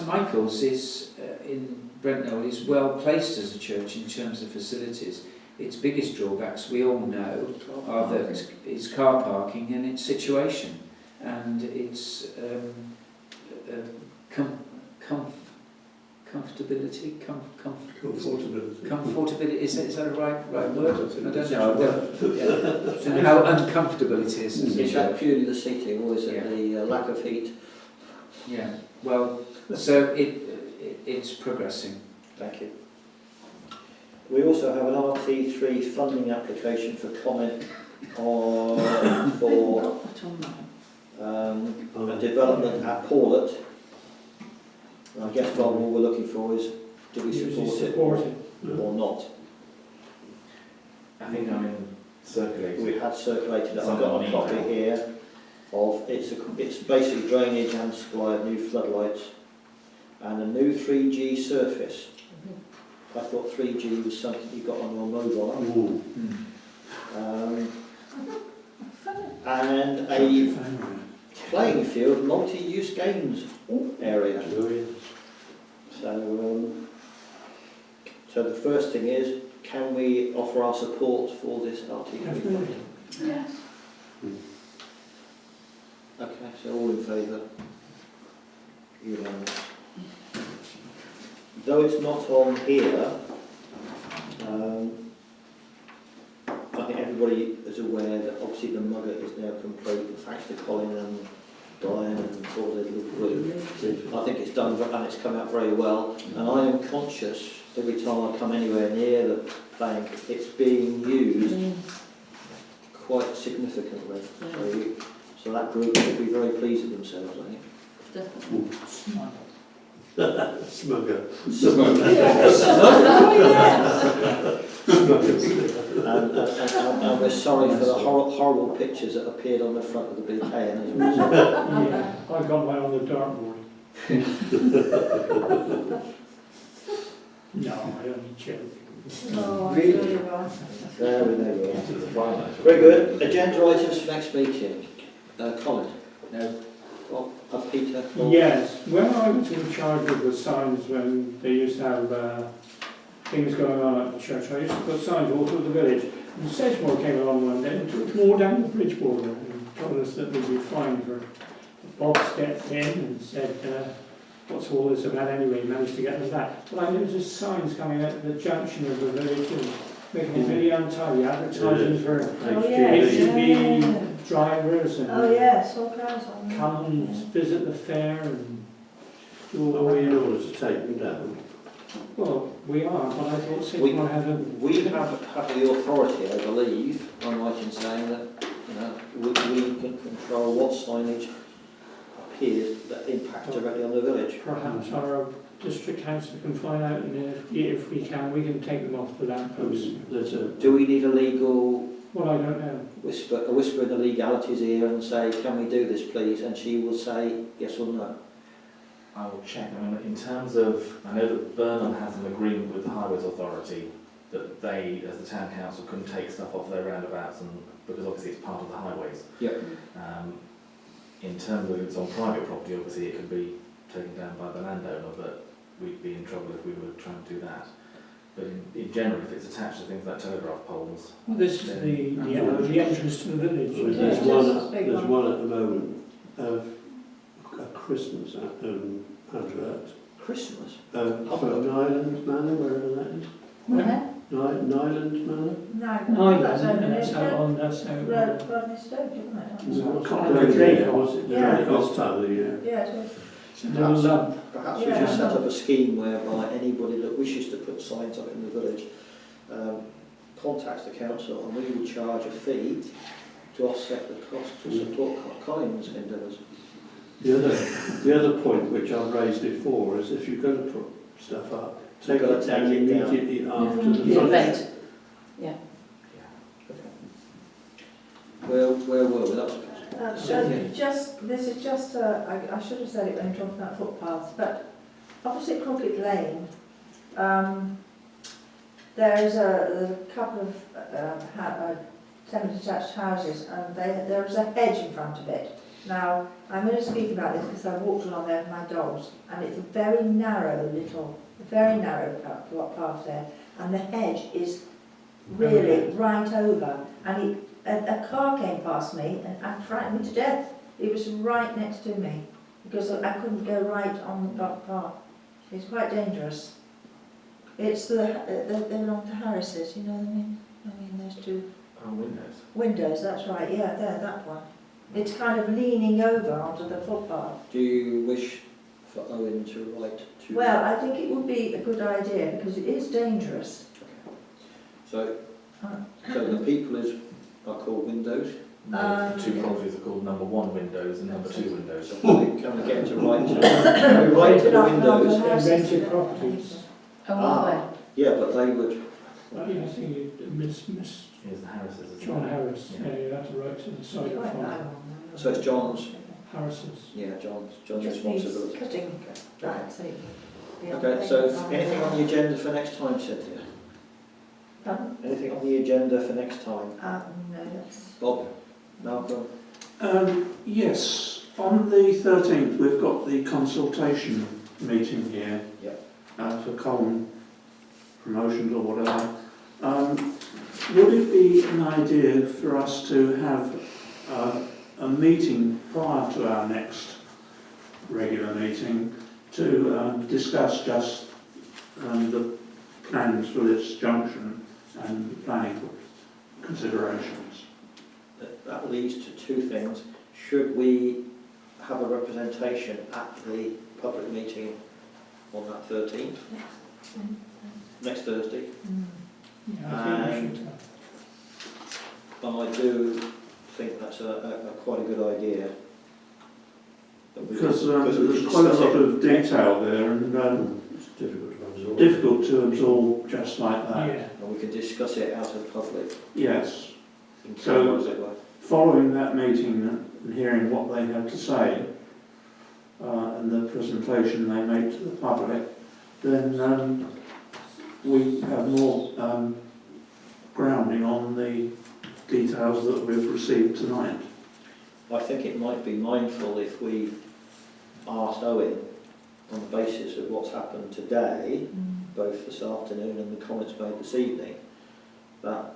Michael's is in Brent Knoll is well placed as a church in terms of facilities. Its biggest drawbacks, we all know, are that it's car parking and its situation, and its comfortability. Comfortability. Is that a right word? I don't know. And how uncomfortable it is. Is that purely the seating, or is it the lack of heat? Yeah. Well, so it's progressing. Thank you. We also have an RT3 funding application for comment for a development at Paulet. I guess, Bob, what we're looking for is, do we support it or not? I think circulated. We had circulated it. I've got a copy here of it's basically drainage and supply of new floodlights and a new 3G surface. I thought 3G was something you got on your mobile. And a playing field, multi-use games area. So the first thing is, can we offer our support for this RT3? Yes. Okay, so all in favour? Unanimous. Though it's not on here, I think everybody is aware that obviously the mugger is now complete, thanks to Colin and Brian and all the little group. I think it's done and it's come out very well, and I am conscious every time I come anywhere near the plank, it's being used quite significantly. So that group should be very pleased with themselves, I think. Definitely. Smugger. And we're sorry for the horrible pictures that appeared on the front of the BKN as a result. Yeah, I got mine on the dartboard. No, I only joke. Really? There we go. Very good. Agenda items for next meeting. Colin? No. Peter? Yes, when I was in charge of the signs, when they used to have things going on at the church, I used to put signs all through the village. And Sedgemoor came along one day and took more down the bridge border and told us that we'd be fined for. Bob stepped in and said, what's all this about anyway? He managed to get them back. Well, I noticed signs coming out at the junction of the village and making it really untidy, advertising for HGV drivers and all kinds of come and visit the fair and do all Are we in order to take them down? Well, we are, but I thought Sedgemoor had a... We have the authority, I believe, I'm right in saying that we can control what signage appears that impacts directly on the village. Perhaps our district council can find out, and if we can take them off the lampposts. Do we need a legal Well, I don't know. whisper in the legality's ear and say, can we do this please? And she will say yes or no. I will check. In terms of, I know that Burnham has an agreement with the Highways Authority that they, as the town council, can take stuff off their roundabouts, and because obviously it's part of the highways. Yep. In terms of if it's on private property, obviously it can be taken down by the landowner, but we'd be in trouble if we were trying to do that. But in general, if it's attached to things like telegraph poles... Well, this is the entrance to the village. There's one at the moment of a Christmas advert. Christmas? For Nyland Manor, wherever that is. Where? Nyland Manor? No, That's over out on, that's out. Rodney Stoke, isn't it? Dracos time of the year. Yeah, it Perhaps we should set up a scheme whereby anybody that wishes to put signs up in the village contacts the council, and we will charge a fee to offset the cost to support Colin's endeavours. The other point which I've raised before is if you're going to put stuff up, take it down immediately after the event. Yeah. Where were we? That was this is just I should have said it when talking about footpaths, but opposite Crooked Lane, there's a couple of semi-detached houses, and there is a hedge in front of it. Now, I'm going to speak about this because I've walked along there with my dogs, and it's a very narrow path there, and the hedge is really right over, and a car came past me and frightened me to death. It was right next to me, because I couldn't go right on the path. It's quite dangerous. It's they belong to Harris's, you know what I mean? I mean, those two Windows. windows, that's right, yeah, there, that one. It's kind of leaning over onto the footpath. Do you wish for Owen to write to... Well, I think it would be a good idea, because it is dangerous. So the people are called windows. No, the two properties are called number 1 windows and number 2 windows. So can we get to write to... Can we write to the windows? They're rented properties. Oh, are there? Yeah, but they would... I think you miss Here's the Harris's. isn't it? John Harris. Yeah. Yeah, you have to write to the side of Quite farm. that one. So it's John's... Harris's. Yeah, John's Just needs responsibility. cutting back, so you can- Okay, so anything on the agenda for next time, Cynthia? Pardon? Anything on the agenda for next time? No, that's... Bob? Malcolm? Yes, on the 13th we've got the consultation meeting here for Colne promotions or whatever. Would it be an idea for us to have a meeting prior to our next regular meeting to discuss just the plans for this junction and planning considerations? That leads to two things. Should we have a representation at the public meeting on that 13th? Next Thursday? Yeah, I think we should. And I do think that's a quite a good idea. Because there's quite a lot of detail there, and It's difficult to absorb. difficult to absorb just like that. Yeah. And we can discuss it out of public. Yes. In So- camera, as it were. Following that meeting and hearing what they have to say and the presentation they make to the public, then we have more grounding on the details that we've received tonight. I think it might be mindful if we asked Owen, on the basis of what's happened today, both this afternoon and the comments made this evening, that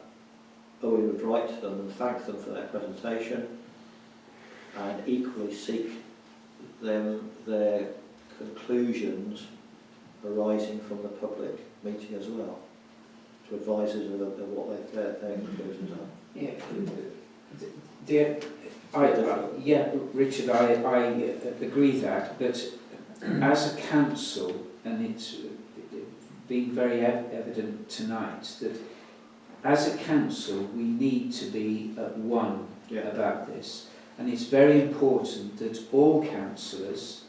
Owen would write to them and thank them for their presentation, and equally seek them their conclusions arising from the public meeting as well, to advise us of what their conclusions are. Yeah, Richard, I agree that, but as a council, and it's been very evident tonight, that as a council we need to be at one about this, and it's very important that all councillors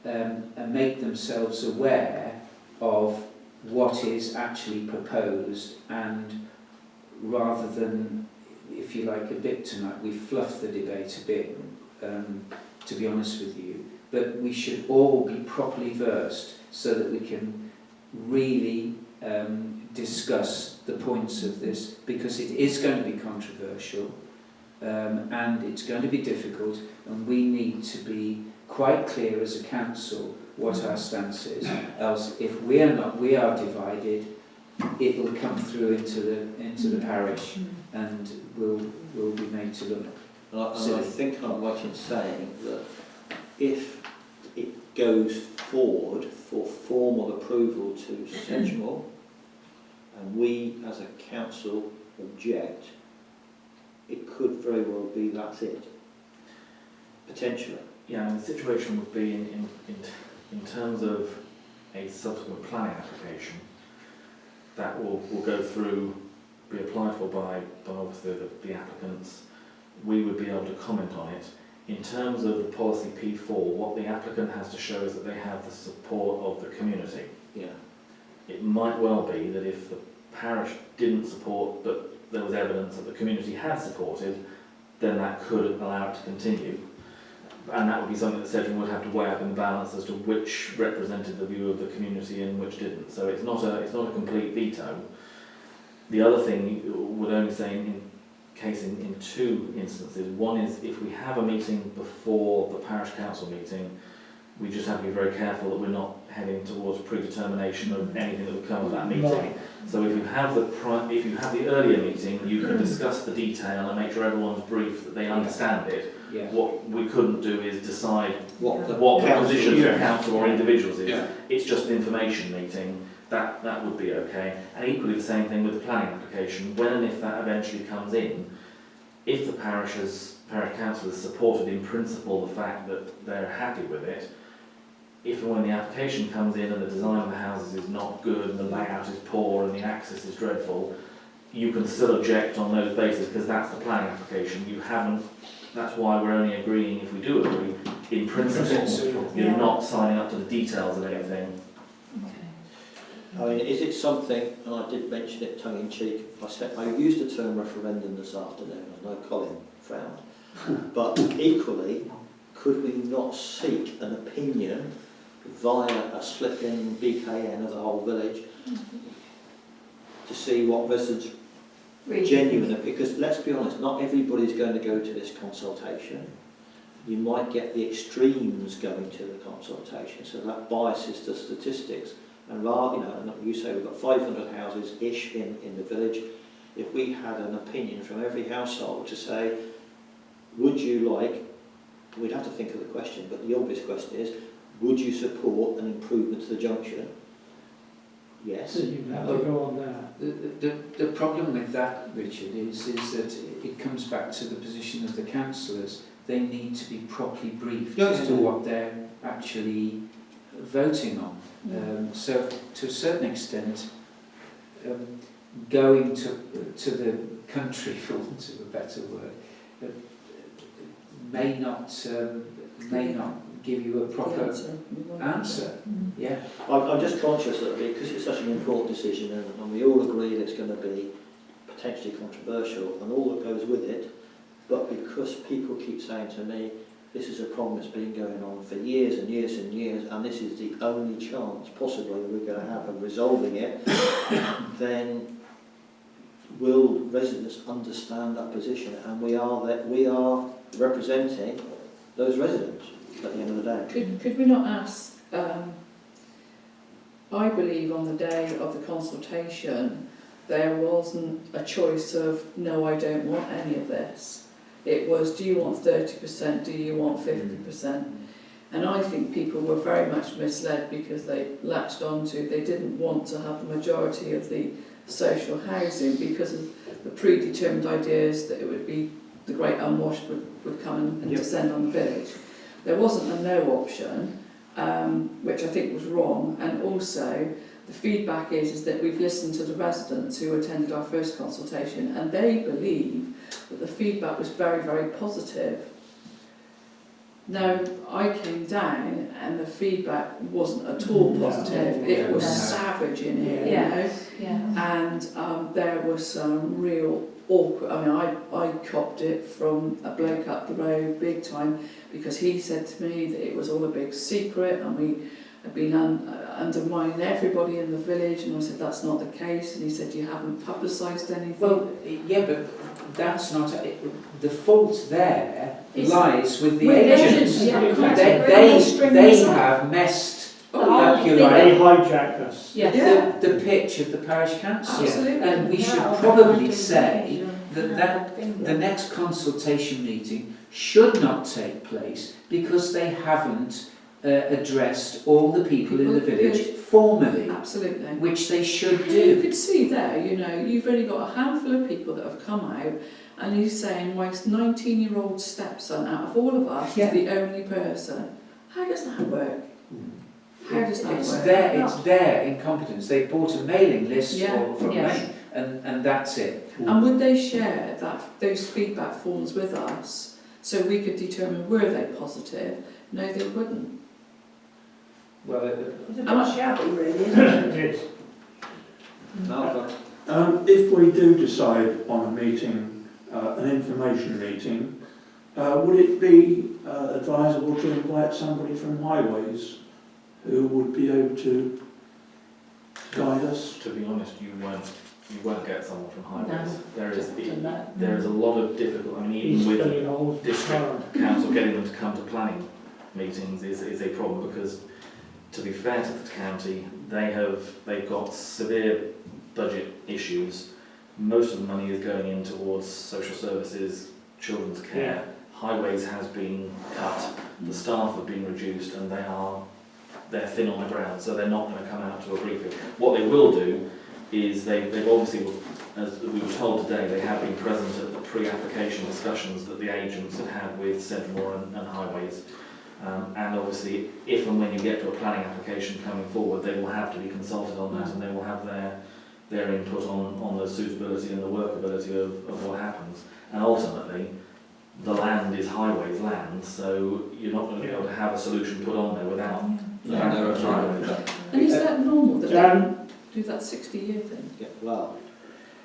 make themselves aware of what is actually proposed, and rather than, if you like, a bit tonight, we fluff the debate a bit, to be honest with you, but we should all be properly versed so that we can really discuss the points of this, because it is going to be controversial and it's going to be difficult, and we need to be quite clear as a council what our stance is, else if we are not, we are divided, it will come through into the parish and will be made to look. And I think I'm right in saying that if it goes forward for formal approval to Sedgemoor, and we as a council object, it could very well be that's it, potentially. Yeah, and the situation would be in terms of a subsequent planning application that will go through, be applied for by obviously the applicants. We would be able to comment on it. In terms of the policy P4, what the applicant has to show is that they have the support of the community. Yeah. It might well be that if the parish didn't support, but there was evidence that the community had supported, then that could allow it to continue. and that would be something that Sedgman would have to weigh up in the balance as to which represented the view of the community and which didn't. So it's not a complete veto. The other thing would only say in two instances. One is if we have a meeting before the parish council meeting, we just have to be very careful that we're not heading towards predetermination of anything that would come of that meeting. Right. So if you have the earlier meeting, you can discuss the detail and make sure everyone's briefed that they understand it. Yeah. What we couldn't do is decide What the what the council- position of yeah. the council or individuals is. Yeah. It's just an information meeting. That would be okay. And equally the same thing with the planning application. When and if that eventually comes in, if the parish council has supported in principle the fact that they're happy with it, if and when the application comes in and the design of the houses is not good and the layout is poor and the access is dreadful, you can still object on those bases because that's the planning application. You haven't. That's why we're only agreeing if we do agree in principle. You're Yeah. not signing up to the details of anything. Okay. I mean, is it something, and I did mention it tongue in cheek, I used the term referendum this afternoon, I know Colin frowned, but equally, could we not seek an opinion via a slip-in BKN of the whole village to see what residents Really? genuine, because let's be honest, not everybody's going to go to this consultation. You might get the extremes going to the consultation, so that biases the statistics. And rather, and you say we've got 500 houses-ish in the village. If we had an opinion from every household to say, would you like, we'd have to think of the question, but the obvious question is, would you support an improvement to the junction? Yes. So you have to go on that. The problem with that, Richard, is that it comes back to the position of the councillors. They need to be properly briefed as to what they're actually voting on. So to a certain extent, going to the country, for want of a better word, may not give you a proper answer. Yeah. I'm just conscious that because it's such an important decision and we all agree that it's going to be potentially controversial and all that goes with it, but because people keep saying to me, this is a problem that's been going on for years and years and years, and this is the only chance possibly we're going to have of resolving it, then will residents understand that position? And we are representing those residents at the end of the day. Could we not ask, I believe on the day of the consultation there wasn't a choice of no, I don't want any of this. It was, do you want 30%, do you want 50%? And I think people were very much misled because they latched onto, they didn't want to have the majority of the social housing because of the predetermined ideas that it would be the great unwash would come and descend on the village. There wasn't a no option, which I think was wrong, and also the feedback is that we've listened to the residents who attended our first consultation and they believe that the feedback was very, very positive. Now, I came down and the feedback wasn't at all positive. It was savage in here, Yes, you know, and there was some real awkward. I mean, I copped it from a bloke up the road big time because he said to me that it was all a big secret and we had been undermining everybody in the village, and I said that's not the case, and he said you haven't publicised anything. Well, yeah, but that's not the fault. There lies with the agents. They have messed up your They hijacked us. yes. the pitch of the parish council, Absolutely. and we should probably say that the next consultation meeting should not take place because they haven't addressed all the people in the village formally, Absolutely. which they should You do. could see there, you know, you've only got a handful of people that have come out, and he's saying my 19-year-old stepson out of all of us is the only person. How does that work? How does that work? It's their incompetence. They bought a mailing list from Yes. me, and that's it. And would they share those feedback forms with us so we could determine were they positive? No, they wouldn't. Well, It's a bit shabby, really, isn't it? It is. Malcolm? If we do decide on a meeting, an information meeting, would it be advisable to invite somebody from Highways who would be able to guide us? To be honest, you won't get someone from Highways. There is No. there is a lot of difficult. I mean, He's even with filling holes with district council getting them to come to planning meetings is a problem, because to be fair to the county, they've got severe budget issues. Most of the money is going in towards social services, children's care. Highways has been cut, the staff have been reduced, and they're thin on the ground, so they're not going to come out to a briefing. What they will do is they've obviously, as we were told today, they have been present at the pre-application discussions that the agents had had with Central and Highways. And obviously, if and when you get to a planning application coming forward, they will have to be consulted on that, and they will have their input on the suitability and the workability of what happens. And ultimately, the land is Highways land, so you're not going to be able to have a solution put on there without Highways. And is that normal that Jan, they do that 60-year thing? Yeah, well,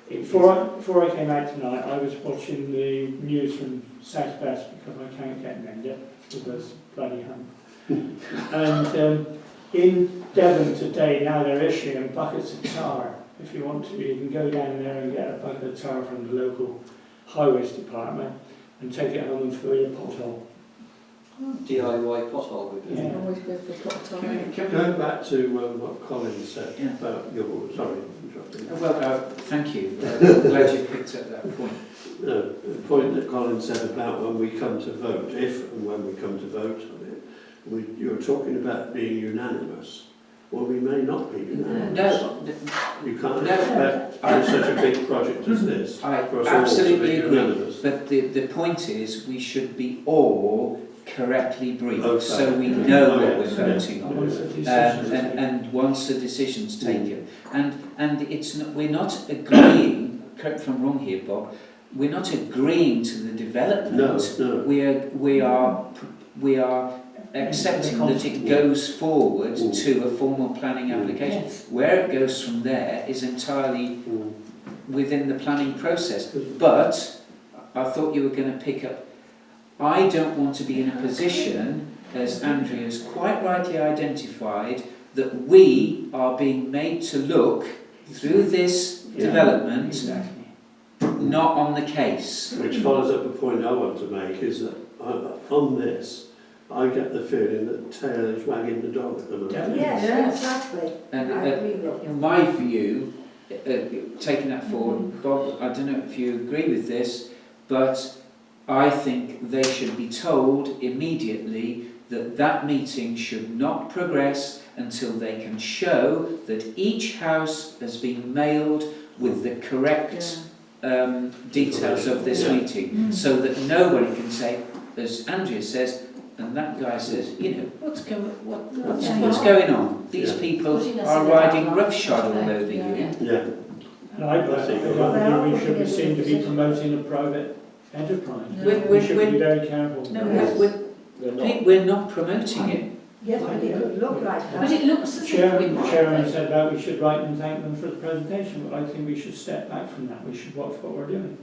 before I came out tonight, I was watching the news from South West because I can't get round it with this bloody hump. And in Devon today, now they're issuing buckets of tar. If you want to, you can go down there and get a bucket of tar from the local highways department and take it home and fill your pothole. DIY pothole would be. Yeah. Always go for a pot of time. Going back to what Colin said Yeah. about your, sorry, interrupting. Well, thank you. Glad you picked up that point. No, the point that Colin said about when we come to vote, if and when we come to vote on it, you're talking about being unanimous. Well, we may not be unanimous. No, You can't No. expect on such a big project as this I for us all to absolutely be agree. unanimous. But the point is, we should be all correctly briefed, Okay. so we know what we're Yes, voting on. Once the decision is taken. And once the decision's taken, and it's not, we're not agreeing. Correct me if I'm wrong here, Bob. We're not agreeing to the development. No. We are accepting that it goes forward to a formal planning application. Yes. Where it goes from there is entirely within the planning process. But I thought you were going to pick up. I don't want to be in a position, as Andrea's quite rightly identified, that we are being made to look through this development Exactly. not on the case. Which follows up a point I want to make, is that on this, I get the feeling that tail is wagging the dog at the moment. Definitely. Yes, Yes. exactly. And I agree with you. my view, taking that forward, Bob, I don't know if you agree with this, but I think they should be told immediately that that meeting should not progress until they can show that each house has been mailed with the correct details of this Yeah. meeting, so that nobody can say, as Andrea says, and that guy says, you know, what's going on? These Yeah. people Putting us are in the riding background roughshod all today. over you. Yeah. And I personally believe we should be seen to be promoting a private enterprise. We should be very careful. No, Yes. We're not promoting it. Yes, but it could look like But that. it looks as The if chairman, we chairman said that we should write and thank them for the presentation, but I think we should step back from that. We should watch what we're doing.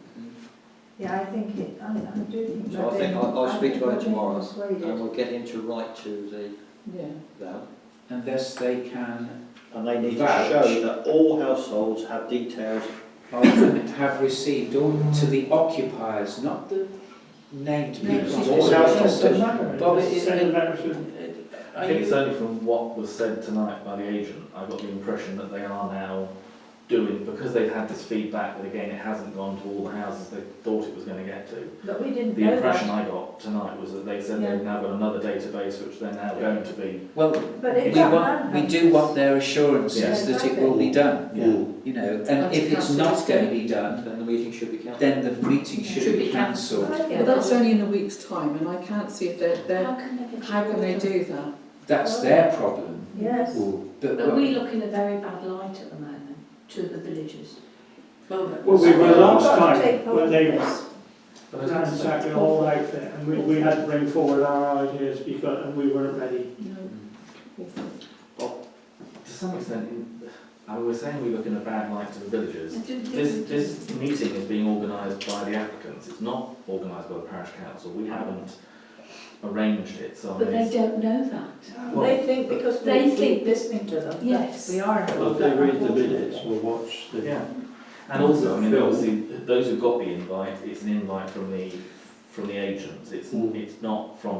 Yeah, I think it, I do think So I that think I'll speak to her we're being tomorrow, persuaded. and we'll get him to write to Yeah. them. Unless they can And they need to Vouch. show that all households have details. have received, or to the occupiers, not the named people. All households So, don't matter. Bob, Just send a letter to I think it's only from what was said tonight by the agent, I got the impression that they are now doing, because they've had this feedback, that again, it hasn't gone to all the houses they thought it was going to get to. But we didn't The know impression that. I got tonight was that they said Yeah. they've now got another database which they're now going to be. Well, But if we that man do want their assurances Yeah. that it will be done. Yeah. You know, and if it's not going to be done, Then the meeting should be cancelled. then the meeting should be cancelled. But that's only in a week's time, and I can't see if how can they do that? That's their problem. Yes. But we look in a very bad light at the moment to the villagers. Well, we were last time when they Yes. But I don't ransacked think- the whole outfit, and we had to bring forward our ideas because, and we weren't ready. No. to some extent, I was saying we look in a bad light to the villagers. This meeting is being organised by the applicants. It's not organised by the parish council. We haven't arranged it, so But they don't know that. Well, They think because they we think- keep listening to them, that Yes. we are. Well, if they read the minutes or watch the... yeah. And also, I mean, Film. obviously, those who've got the invite, it's an invite from the agents. It's not from